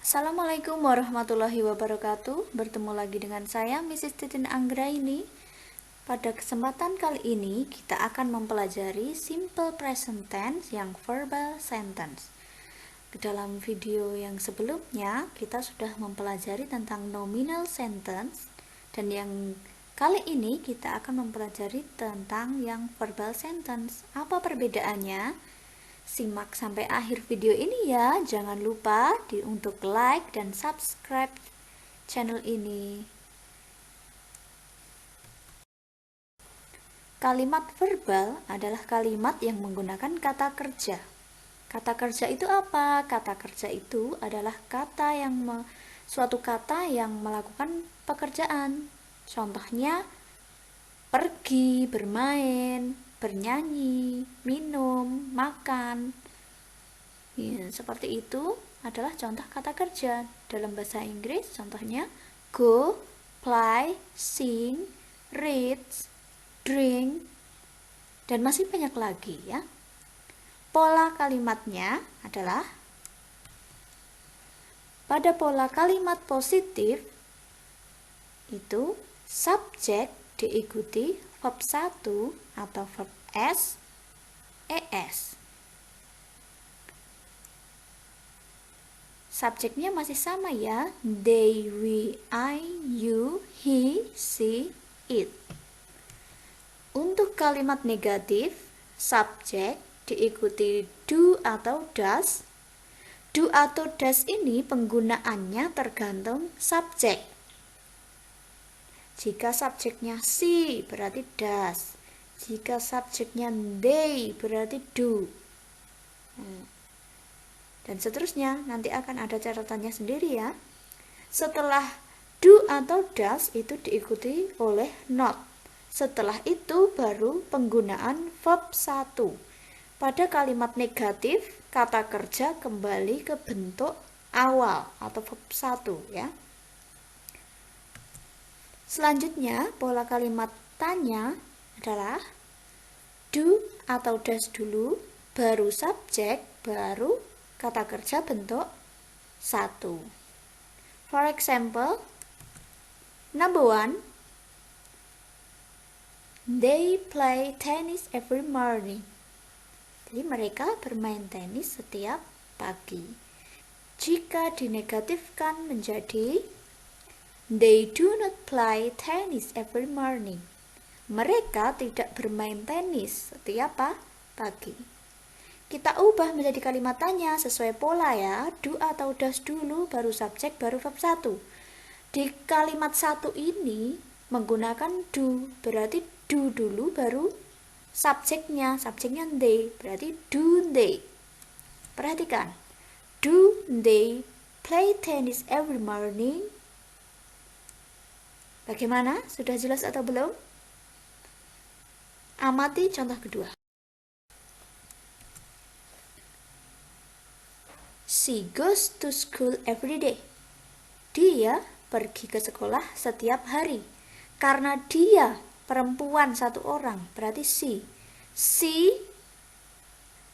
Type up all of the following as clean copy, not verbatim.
Assalamualaikum warahmatullahi wabarakatuh. Bertemu lagi dengan saya Mrs. Titin Anggraini. Pada kesempatan kali ini kita akan mempelajari simple present tense yang verbal sentence. Dalam video yang sebelumnya kita sudah mempelajari tentang nominal sentence, dan yang kali ini kita akan mempelajari tentang yang verbal sentence. Apa perbedaannya? Simak sampai akhir video ini ya. Jangan lupa untuk like dan subscribe channel ini. Kalimat verbal adalah kalimat yang menggunakan kata kerja. Kata kerja itu apa? Kata kerja itu adalah suatu kata yang melakukan pekerjaan. Contohnya pergi, bermain, bernyanyi, minum, makan. Ya, seperti itu adalah contoh kata kerja. Dalam bahasa Inggris contohnya go, play, sing, read, drink, dan masih banyak lagi ya. Pola kalimatnya adalah pada pola kalimat positif itu subjek diikuti verb 1 atau verb s, es. Subjeknya masih sama ya, they, we, I, you, he, she, it. Untuk kalimat negatif, subjek diikuti do atau does. Do atau does ini penggunaannya tergantung subjek. Jika subjeknya she berarti does. Jika subjeknya they berarti do. Dan seterusnya, nanti akan ada catatannya sendiri ya. Setelah do atau does itu diikuti oleh not. Setelah itu baru penggunaan verb 1. Pada kalimat negatif, kata kerja kembali ke bentuk awal atau verb 1 ya. Selanjutnya, pola kalimat tanya adalah do atau does dulu, baru subjek, baru kata kerja bentuk 1. For example, number 1, they play tennis every morning. Jadi mereka bermain tenis setiap pagi. Jika dinegatifkan menjadi they do not play tennis every morning. Mereka tidak bermain tenis setiap pagi. Kita ubah menjadi kalimat tanya sesuai pola ya. Do atau does dulu, baru subjek, baru verb 1. Di kalimat 1 ini menggunakan do, berarti do dulu baru subjeknya they, berarti do they. Perhatikan, do they play tennis every morning? Bagaimana? Sudah jelas atau belum? Amati contoh kedua. She goes to school every day. Dia pergi ke sekolah setiap hari. Karena dia perempuan satu orang, berarti she.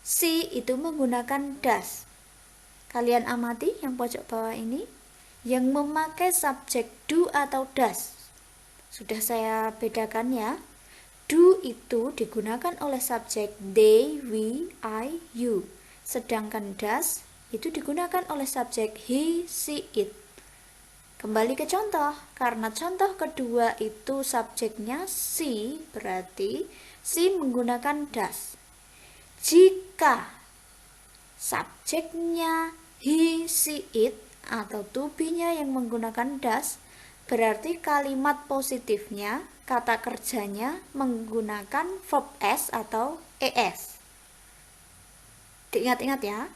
She itu menggunakan does. Kalian amati yang pojok bawah ini, yang memakai subjek do atau does. Sudah saya bedakan ya. Do itu digunakan oleh subjek they, we, I, you. Sedangkan does itu digunakan oleh subjek he, she, it. Kembali ke contoh. Karena contoh kedua itu subjeknya she, berarti she menggunakan does. Jika subjeknya he, she, it atau to be-nya yang menggunakan does, berarti kalimat positifnya, kata kerjanya menggunakan verb s atau es. Diingat-ingat ya.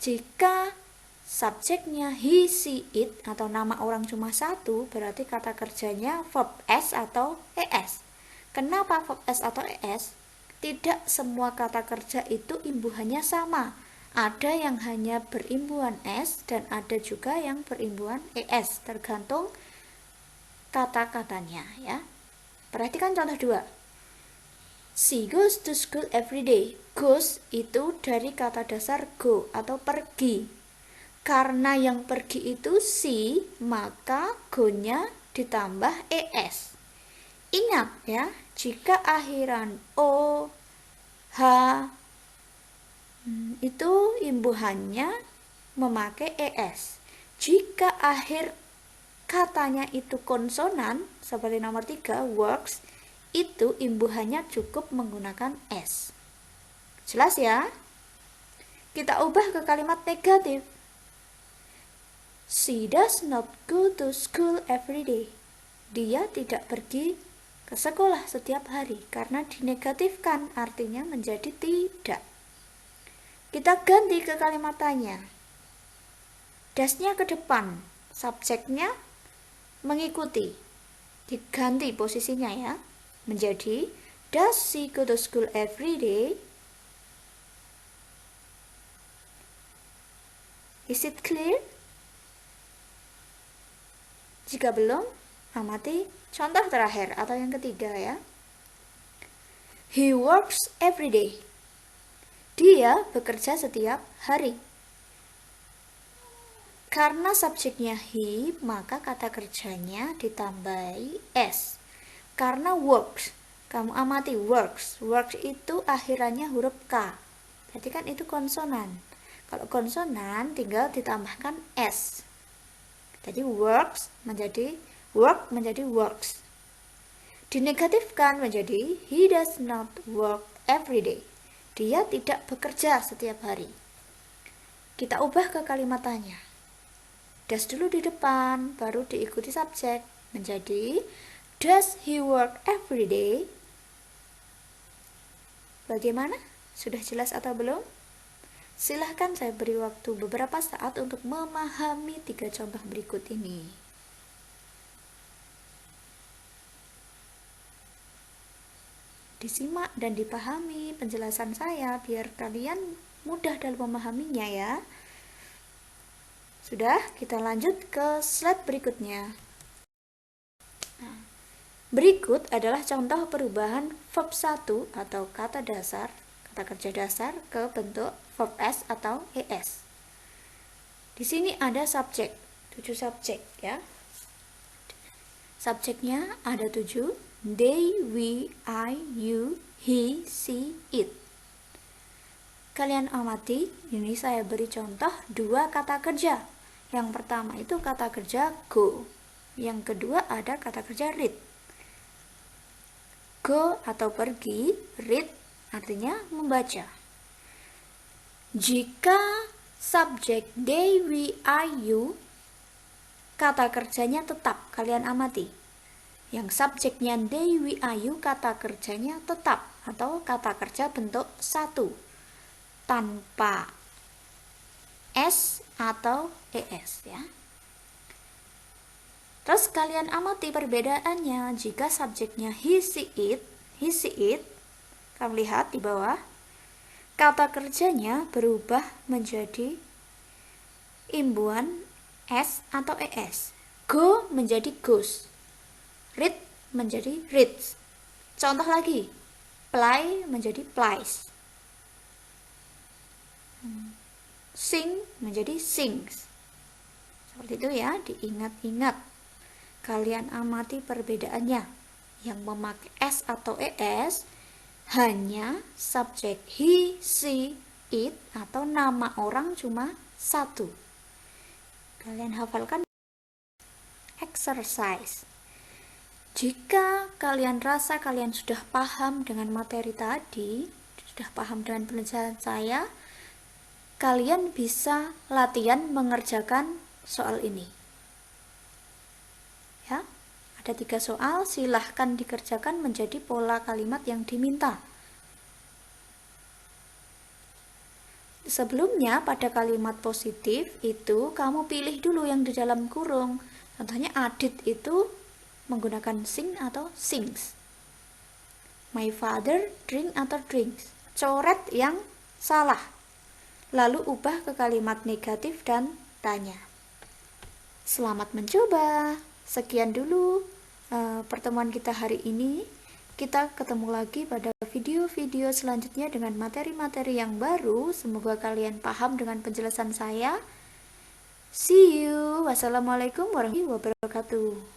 Jika subjeknya he, she, it atau nama orang cuma satu, berarti kata kerjanya verb s atau es. Kenapa verb s atau es? Tidak semua kata kerja itu imbuhannya sama. Ada yang hanya berimbuhan s dan ada juga yang berimbuhan es, tergantung kata-katanya ya. Perhatikan contoh 2. She goes to school every day. Goes itu dari kata dasar go atau pergi. Karena yang pergi itu si, maka go-nya ditambah es. Ingat ya, jika akhiran o, h, itu imbuhannya memakai es. Jika akhir katanya itu konsonan, seperti nomor 3, works, itu imbuhannya cukup menggunakan s. Jelas ya? Kita ubah ke kalimat negatif. She does not go to school every day. Dia tidak pergi ke sekolah setiap hari, karena dinegatifkan artinya menjadi tidak. Kita ganti ke kalimat tanya. Dasnya ke depan, subjeknya mengikuti. Diganti posisinya ya, menjadi does she go to school every day? Is it clear? Jika belum, amati contoh terakhir atau yang ketiga ya. He works every day. Dia bekerja setiap hari. Karena subjeknya he, maka kata kerjanya ditambahi s. Karena works, kamu amati works. Works itu akhirannya huruf k. Berarti kan itu konsonan. Kalau konsonan tinggal ditambahkan s. Jadi works menjadi work menjadi works. Dinegatifkan menjadi he does not work every day. Dia tidak bekerja setiap hari. Kita ubah ke kalimat tanya. Does dulu di depan, baru diikuti subjek menjadi does he work every day? Bagaimana? Sudah jelas atau belum? Silahkan saya beri waktu beberapa saat untuk memahami 3 contoh berikut ini. Disimak dan dipahami penjelasan saya biar kalian mudah dalam memahaminya ya. Sudah, kita lanjut ke slide berikutnya. Berikut adalah contoh perubahan verb 1 atau kata dasar, kata kerja dasar ke bentuk verb s atau es. Di sini ada subjek, 7 subjek ya. Subjeknya ada 7, they, we, I, you, he, she, it. Kalian amati, ini saya beri contoh 2 kata kerja. Yang pertama itu kata kerja go. Yang kedua ada kata kerja read. Go atau pergi, read artinya membaca. Jika subjek they, we, I, you, kata kerjanya tetap, kalian amati. Yang subjeknya they, we, I, you, kata kerjanya tetap atau kata kerja bentuk 1 tanpa s atau es ya. Terus kalian amati perbedaannya jika subjeknya he, she, it, kamu lihat di bawah, kata kerjanya berubah menjadi imbuhan s atau es. Go menjadi goes, read menjadi reads. Contoh lagi, play menjadi plays, sing menjadi sings. Seperti itu ya, diingat-ingat. Kalian amati perbedaannya. Yang memakai s atau es hanya subjek he, she, it atau nama orang cuma 1. Kalian hafalkan. Exercise. Jika kalian rasa kalian sudah paham dengan materi tadi, sudah paham dengan penjelasan saya, kalian bisa latihan mengerjakan soal ini. Ya, ada 3 soal, silahkan dikerjakan menjadi pola kalimat yang diminta. Sebelumnya pada kalimat positif itu kamu pilih dulu yang di dalam kurung. Contohnya Adit itu menggunakan sing atau sings. My father drink atau drinks. Coret yang salah. Lalu ubah ke kalimat negatif dan tanya. Selamat mencoba. Sekian dulu pertemuan kita hari ini. Kita ketemu lagi pada video-video selanjutnya dengan materi-materi yang baru. Semoga kalian paham dengan penjelasan saya. See you. Wassalamualaikum warahmatullahi wabarakatuh.